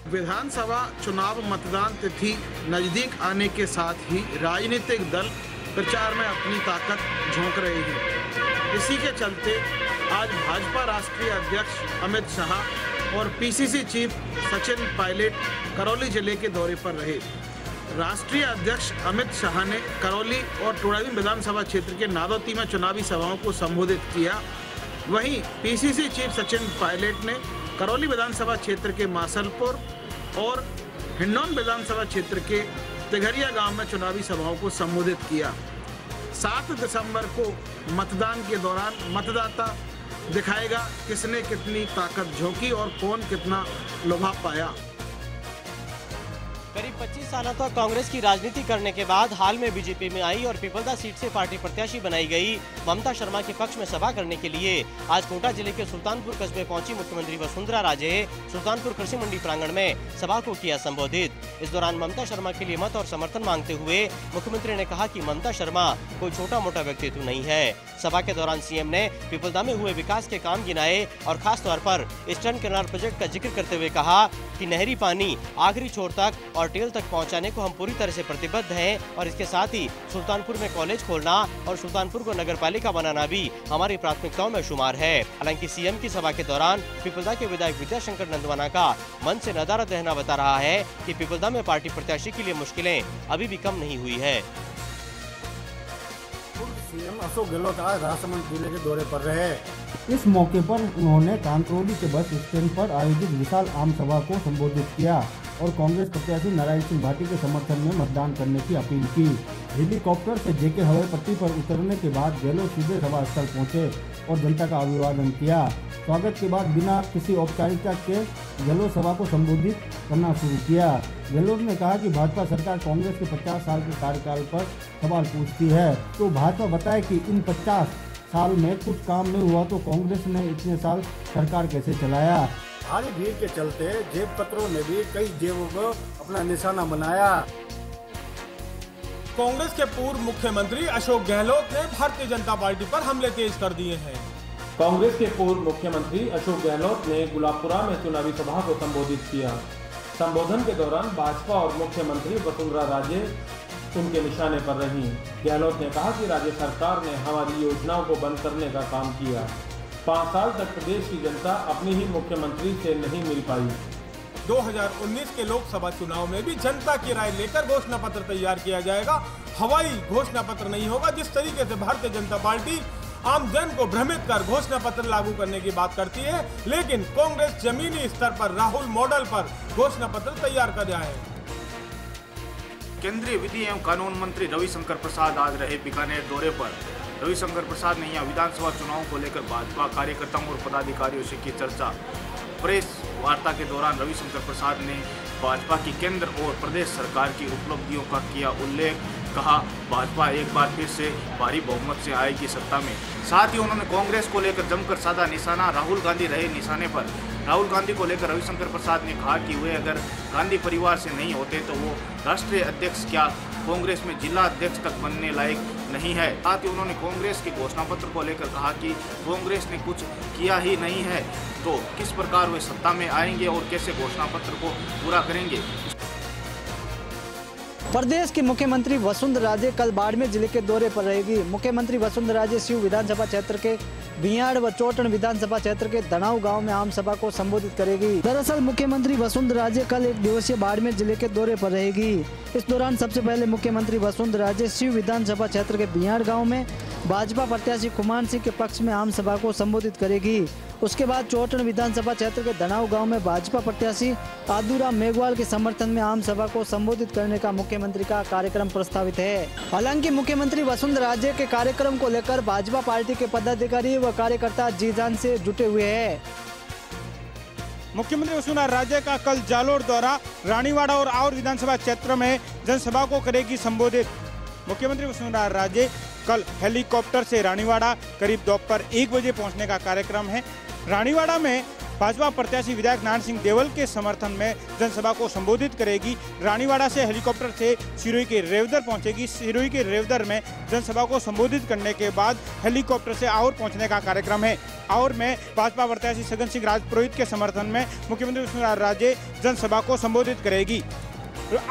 विधानसभा चुनाव मतदान तिथि नजदीक आने के साथ ही राजनीतिक दल प्रचार में अपनी ताकत झोंक रहे हैं। इसी के चलते आज भाजपा राष्ट्रीय अध्यक्ष अमित शाह और पीसीसी चीफ सचिन पायलट करौली जिले के दौरे पर रहे। राष्ट्रीय अध्यक्ष अमित शाह ने करौली और टोडाली विधानसभा क्षेत्र के नादौती में चुनावी सभाओं को संबोधित किया। वहीं पीसीसी चीफ सचिन पायलट ने करौली विधानसभा क्षेत्र के मासलपुर और हिंडौन विधानसभा क्षेत्र के तिघरिया गांव में चुनावी सभाओं को संबोधित किया। 7 दिसंबर को मतदान के दौरान मतदाता दिखाएगा किसने कितनी ताकत झोंकी और कौन कितना लुभा पाया। करीब 25 सालों तक कांग्रेस की राजनीति करने के बाद हाल में बीजेपी में आई और पीपलदा सीट से पार्टी प्रत्याशी बनाई गई ममता शर्मा के पक्ष में सभा करने के लिए आज कोटा जिले के सुल्तानपुर कस्बे पहुंची मुख्यमंत्री वसुंधरा राजे सुल्तानपुर कृषि मंडी प्रांगण में सभा को किया संबोधित। इस दौरान ममता शर्मा के लिए मत और समर्थन मांगते हुए मुख्यमंत्री ने कहा कि ममता शर्मा कोई छोटा मोटा व्यक्तित्व नहीं है। सभा के दौरान सीएम ने पीपलदा में हुए विकास के काम गिनाए और खास तौर पर ईस्टर्न कैनाल प्रोजेक्ट का जिक्र करते हुए कहा कि नहरी पानी आखिरी छोर तक और टेल तक पहुंचाने को हम पूरी तरह से प्रतिबद्ध हैं और इसके साथ ही सुल्तानपुर में कॉलेज खोलना और सुल्तानपुर को नगरपालिका बनाना भी हमारी प्राथमिकताओं में शुमार है। हालांकि सीएम की सभा के दौरान पीपलदा के विधायक विद्याशंकर नंदवाना का मन से नदारद रहना बता रहा है कि पीपलदा में पार्टी प्रत्याशी के लिए मुश्किलें अभी भी कम नहीं हुई है। सीएम अशोक गहलोत आज राजसमंद जिले के दौरे पर रहे। इस मौके पर उन्होंने कांकरोली के बस स्टैंड पर आयोजित विशाल आम सभा को संबोधित किया और कांग्रेस प्रत्याशी नारायण सिंह भाटी के समर्थन में मतदान करने की अपील की। हेलीकॉप्टर से जेके हवाई पट्टी पर उतरने के बाद गहलोत सीधे सभा स्थल पहुंचे और जनता का अभिवादन किया। स्वागत के बाद बिना किसी औपचारिकता के गहलोत सभा को संबोधित करना शुरू किया। गहलोत ने कहा कि भाजपा सरकार कांग्रेस के 50 साल के कार्यकाल पर सवाल पूछती है, तो भाजपा बताए कि इन 50 साल में कुछ काम नहीं हुआ तो कांग्रेस ने इतने साल सरकार कैसे चलाया। भारी भीड़ के चलते जेब कतरों ने भी कई जेबों को अपना निशाना बनाया। कांग्रेस के पूर्व मुख्यमंत्री अशोक गहलोत ने भारतीय जनता पार्टी पर हमले तेज कर दिए हैं। कांग्रेस के पूर्व मुख्यमंत्री अशोक गहलोत ने गुलाबपुरा में चुनावी सभा को संबोधित किया। संबोधन के दौरान भाजपा और मुख्यमंत्री वसुंधरा राजे उनके निशाने पर रही। गहलोत ने कहा कि राज्य सरकार ने हमारी योजनाओं को बंद करने का काम किया। 5 साल तक प्रदेश की जनता अपनी ही मुख्यमंत्री से नहीं मिल पाई। 2019 के लोकसभा चुनाव में भी जनता की राय लेकर घोषणा पत्र तैयार किया जाएगा। हवाई घोषणा पत्र नहीं होगा। जिस तरीके से भारतीय जनता पार्टी आम जन को भ्रमित कर घोषणा पत्र लागू करने की बात करती है, लेकिन कांग्रेस जमीनी स्तर पर राहुल मॉडल पर घोषणा पत्र तैयार कर रहा है। केंद्रीय विधि एवं कानून मंत्री रविशंकर प्रसाद आज रहे बीकानेर दौरे पर। रविशंकर प्रसाद ने यहाँ विधानसभा चुनाव को लेकर भाजपा कार्यकर्ताओं और पदाधिकारियों से की चर्चा। प्रेस वार्ता के दौरान रविशंकर प्रसाद ने भाजपा की केंद्र और प्रदेश सरकार की उपलब्धियों का किया उल्लेख। कहा भाजपा एक बार फिर से भारी बहुमत से आएगी सत्ता में। साथ ही उन्होंने कांग्रेस को लेकर जमकर साधा निशाना। राहुल गांधी रहे निशाने पर। राहुल गांधी को लेकर रविशंकर प्रसाद ने कहा कि वे अगर गांधी परिवार से नहीं होते तो वो राष्ट्रीय अध्यक्ष क्या कांग्रेस में जिला अध्यक्ष तक बनने लायक नहीं है। साथ ही उन्होंने कांग्रेस के घोषणा पत्र को लेकर कहा कि कांग्रेस ने कुछ किया ही नहीं है तो किस प्रकार वे सत्ता में आएंगे और कैसे घोषणा पत्र को पूरा करेंगे। प्रदेश की मुख्यमंत्री वसुंधरा राजे कल बाड़मेर जिले के दौरे पर रहेगी। मुख्यमंत्री वसुंधरा राजे शिव विधानसभा क्षेत्र के बियाड़ व चोटन विधानसभा क्षेत्र के धनाऊ गांव में आम सभा को संबोधित करेगी। दरअसल मुख्यमंत्री वसुंधरा राजे कल 1 दिवसीय बाड़मेर जिले के दौरे पर रहेगी। इस दौरान सबसे पहले मुख्यमंत्री वसुंधरा राजे शिव विधानसभा क्षेत्र के बियाड़ गाँव में भाजपा प्रत्याशी कुमान सिंह के पक्ष में आम सभा को संबोधित करेगी। उसके बाद चोटन विधानसभा क्षेत्र के धनाऊ गांव में भाजपा प्रत्याशी आदूराम मेघवाल के समर्थन में आम सभा को संबोधित करने का मुख्यमंत्री का कार्यक्रम प्रस्तावित है। हालांकि मुख्यमंत्री वसुंधरा राजे के कार्यक्रम को लेकर भाजपा पार्टी के पदाधिकारी व कार्यकर्ता जी जान से जुटे हुए हैं। मुख्यमंत्री वसुंधरा राजे का कल जालोर दौरा रानीवाड़ा और विधानसभा क्षेत्र में जनसभा को करेगी संबोधित। मुख्यमंत्री वसुंधरा राजे कल हेलीकॉप्टर से रानीवाड़ा करीब दोपहर 1 बजे पहुंचने का कार्यक्रम है। रानीवाड़ा में भाजपा प्रत्याशी विधायक नारायण सिंह देवल के समर्थन में जनसभा को संबोधित करेगी। रानीवाड़ा से हेलीकॉप्टर से सिरोही के रेवदर पहुंचेगी। सिरोही के रेवदर में जनसभा को संबोधित करने के बाद हेलीकॉप्टर से आउर पहुंचने का कार्यक्रम है। आउर में भाजपा प्रत्याशी सगन सिंह राजपुरोहित के समर्थन में मुख्यमंत्री वसुंधरा राजे जनसभा को संबोधित करेगी।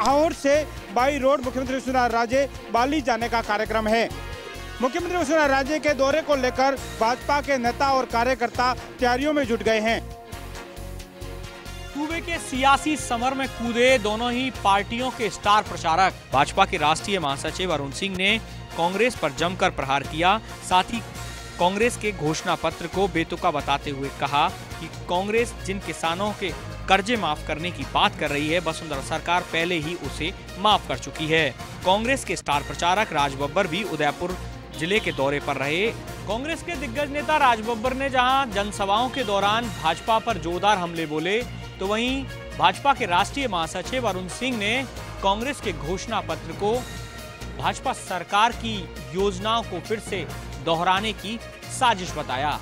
आउर से बाई रोड मुख्यमंत्री वसुंधरा राजे बाली जाने का कार्यक्रम है। मुख्यमंत्री वसुंधरा राजे के दौरे को लेकर भाजपा के नेता और कार्यकर्ता तैयारियों में जुट गए हैं। सूबे के सियासी समर में कूदे दोनों ही पार्टियों के स्टार प्रचारक। भाजपा के राष्ट्रीय महासचिव अरुण सिंह ने कांग्रेस पर जमकर प्रहार किया। साथ ही कांग्रेस के घोषणा पत्र को बेतुका बताते हुए कहा कि कांग्रेस जिन किसानों के कर्जे माफ करने की बात कर रही है, वसुंधरा सरकार पहले ही उसे माफ कर चुकी है। कांग्रेस के स्टार प्रचारक राज बब्बर भी उदयपुर जिले के दौरे पर रहे। कांग्रेस के दिग्गज नेता राज बब्बर ने जहां जनसभाओं के दौरान भाजपा पर जोरदार हमले बोले, तो वहीं भाजपा के राष्ट्रीय महासचिव अरुण सिंह ने कांग्रेस के घोषणा पत्र को भाजपा सरकार की योजनाओं को फिर से दोहराने की साजिश बताया।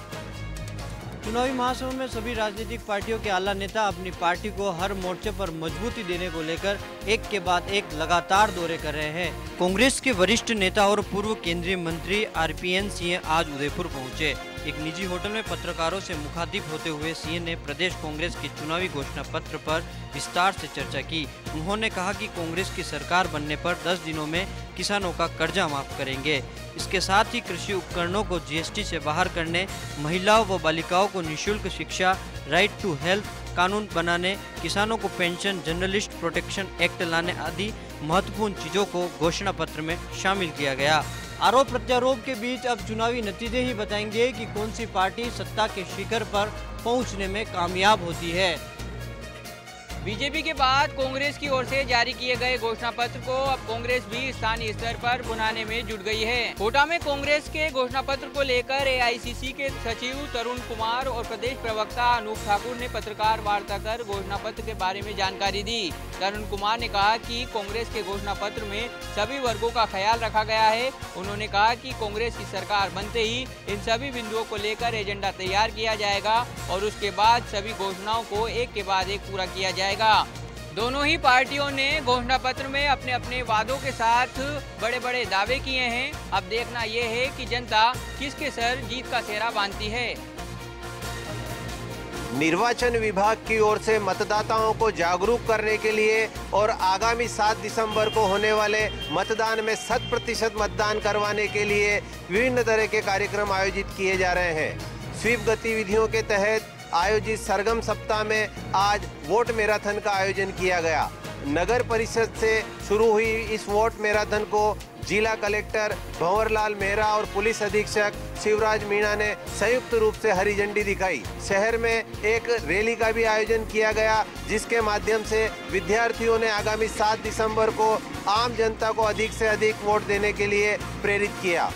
चुनावी महासभा में सभी राजनीतिक पार्टियों के आला नेता अपनी पार्टी को हर मोर्चे पर मजबूती देने को लेकर एक के बाद एक लगातार दौरे कर रहे हैं। कांग्रेस के वरिष्ठ नेता और पूर्व केंद्रीय मंत्री RPN सिंह आज उदयपुर पहुंचे। एक निजी होटल में पत्रकारों से मुखातिब होते हुए सिंह ने प्रदेश कांग्रेस के चुनावी घोषणा पत्र पर विस्तार से चर्चा की। उन्होंने कहा कि कांग्रेस की सरकार बनने पर 10 दिनों में किसानों का कर्जा माफ करेंगे। इसके साथ ही कृषि उपकरणों को GST से बाहर करने, महिलाओं व बालिकाओं को निःशुल्क शिक्षा, राइट टू हेल्थ कानून बनाने, किसानों को पेंशन, जर्नलिस्ट प्रोटेक्शन एक्ट लाने आदि महत्वपूर्ण चीजों को घोषणा पत्र में शामिल किया गया। आरोप प्रत्यारोप के बीच अब चुनावी नतीजे ही बताएंगे कि कौन सी पार्टी सत्ता के शिखर पर पहुंचने में कामयाब होती है। बीजेपी के बाद कांग्रेस की ओर से जारी किए गए घोषणा पत्र को अब कांग्रेस भी स्थानीय स्तर पर बुनाने में जुट गई है। कोटा में कांग्रेस के घोषणा पत्र को लेकर AICC के सचिव तरुण कुमार और प्रदेश प्रवक्ता अनूप ठाकुर ने पत्रकार वार्ता कर घोषणा पत्र के बारे में जानकारी दी। तरुण कुमार ने कहा कि कांग्रेस के घोषणा पत्र में सभी वर्गों का ख्याल रखा गया है। उन्होंने कहा कि कांग्रेस की सरकार बनते ही इन सभी बिंदुओं को लेकर एजेंडा तैयार किया जाएगा और उसके बाद सभी घोषणाओं को एक के बाद एक पूरा किया जाएगा। दोनों ही पार्टियों ने घोषणा पत्र में अपने अपने वादों के साथ बड़े बड़े दावे किए हैं। अब देखना यह है कि जनता किसके सर जीत का सेहरा बांधती है। निर्वाचन विभाग की ओर से मतदाताओं को जागरूक करने के लिए और आगामी 7 दिसंबर को होने वाले मतदान में 100% मतदान करवाने के लिए विभिन्न तरह के कार्यक्रम आयोजित किए जा रहे हैं। स्वीप गतिविधियों के तहत आयोजित सरगम सप्ताह में आज वोट मैराथन का आयोजन किया गया। नगर परिषद से शुरू हुई इस वोट मैराथन को जिला कलेक्टर भंवरलाल मेहरा और पुलिस अधीक्षक शिवराज मीणा ने संयुक्त रूप से हरी झंडी दिखाई। शहर में एक रैली का भी आयोजन किया गया, जिसके माध्यम से विद्यार्थियों ने आगामी 7 दिसंबर को आम जनता को अधिक से अधिक वोट देने के लिए प्रेरित किया।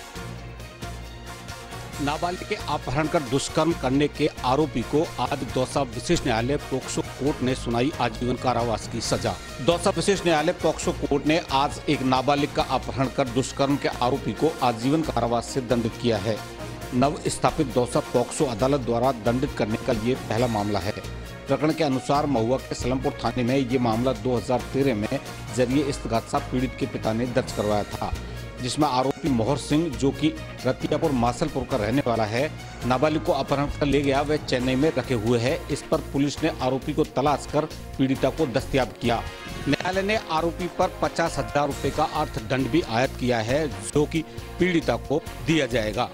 नाबालिग के अपहरण कर दुष्कर्म करने के आरोपी को आज दौसा विशेष न्यायालय पोक्सो कोर्ट ने सुनाई आजीवन कारावास की सजा। दौसा विशेष न्यायालय पोक्सो कोर्ट ने आज एक नाबालिग का अपहरण कर दुष्कर्म के आरोपी को आजीवन कारावास से दंडित किया है। नव स्थापित दौसा पोक्सो अदालत द्वारा दंडित करने का ये पहला मामला है। प्रकरण के अनुसार महुआ के सलमपुर थाने में ये मामला 2013 में जरिए इस्तगासा पीड़ित के पिता ने दर्ज करवाया था, जिसमें आरोपी मोहर सिंह, जो कि रतियापुर मासलपुर का रहने वाला है, नाबालिग को अपहरण कर ले गया। वह चेन्नई में रखे हुए है। इस पर पुलिस ने आरोपी को तलाश कर पीड़िता को दस्तयाब किया। न्यायालय ने आरोपी पर 50,000 रुपए का अर्थदंड भी आयत किया है, जो कि पीड़िता को दिया जाएगा।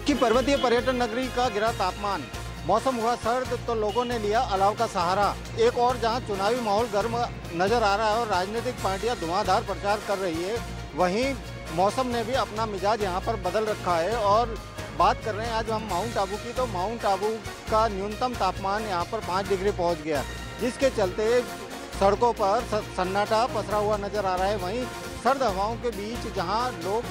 कि पर्वतीय पर्यटन नगरी का गिरा तापमान, मौसम हुआ सर्द तो लोगों ने लिया अलाव का सहारा। एक और जहां चुनावी माहौल गर्म नजर आ रहा है और राजनीतिक पार्टियां धुआंधार प्रचार कर रही है, वहीं मौसम ने भी अपना मिजाज यहां पर बदल रखा है। और बात कर रहे हैं आज हम माउंट आबू की, तो माउंट आबू का न्यूनतम तापमान यहां पर 5 डिग्री पहुंच गया, जिसके चलते सड़कों पर सन्नाटा पसरा हुआ नजर आ रहा है। वहीं सर्द हवाओं के बीच जहां लोग